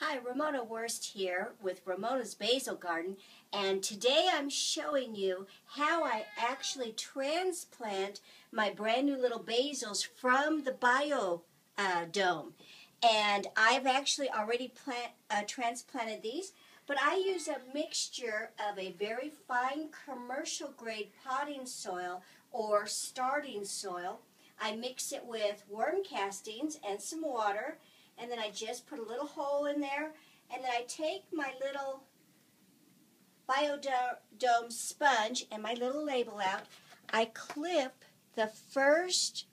Hi, Ramona Wurst here with Ramona's Basil Garden, and today I'm showing you how I actually transplant my brand new little basils from the bio dome. And I've actually already transplanted these, but I use a mixture of a very fine commercial grade potting soil or starting soil. I mix it with worm castings and some water, and then I just put a little hole in there, and then I take my little biodome sponge and my little label out. I clip the first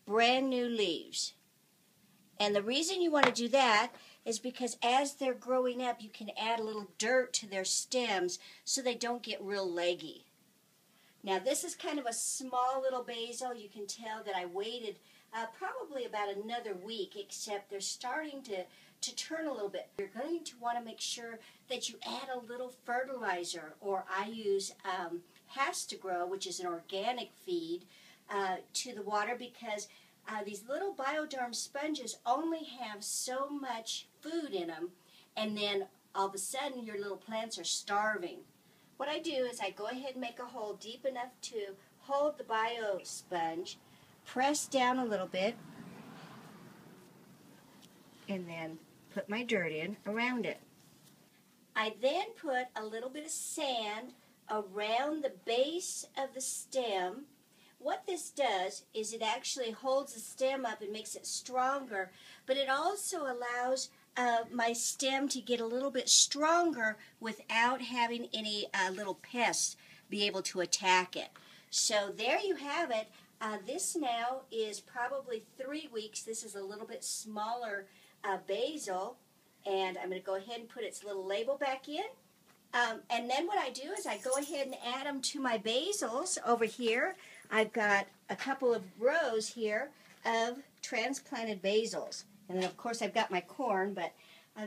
brand new leaves. And the reason you want to do that is because as they're growing up, you can add a little dirt to their stems so they don't get real leggy. Now this is kind of a small little basil. You can tell that I waited probably about another week, except they're starting to turn a little bit. You're going to want to make sure that you add a little fertilizer, or I use Has to Grow, which is an organic feed, to the water, because these little biodome sponges only have so much food in them, and then all of a sudden your little plants are starving. What I do is I go ahead and make a hole deep enough to hold the bio sponge, press down a little bit, and then put my dirt in around it. I then put a little bit of sand around the base of the stem. What this does is it actually holds the stem up and makes it stronger, but it also allows my stem to get a little bit stronger without having any little pests be able to attack it. So there you have it. This now is probably 3 weeks. This is a little bit smaller basil, and I'm going to go ahead and put its little label back in. And then what I do is I go ahead and add them to my basils over here. I've got a couple of rows here of transplanted basils. And then, of course, I've got my corn, but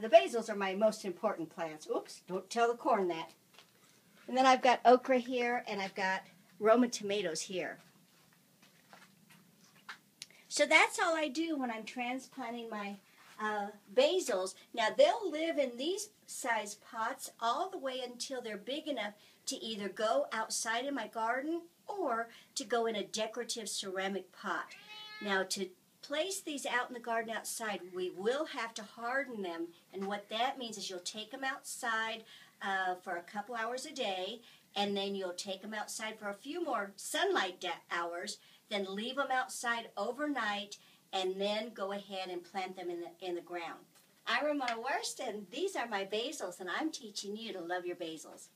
the basils are my most important plants. Oops, don't tell the corn that. And then I've got okra here, and I've got Roma tomatoes here. So that's all I do when I'm transplanting my basils. Now, they'll live in these size pots all the way until they're big enough to either go outside in my garden or to go in a decorative ceramic pot. Now, to place these out in the garden outside, we will have to harden them, and what that means is you'll take them outside for a couple hours a day, and then you'll take them outside for a few more sunlight hours, then leave them outside overnight, and then go ahead and plant them in the ground. I'm Ramona Wurst, and these are my basils, and I'm teaching you to love your basils.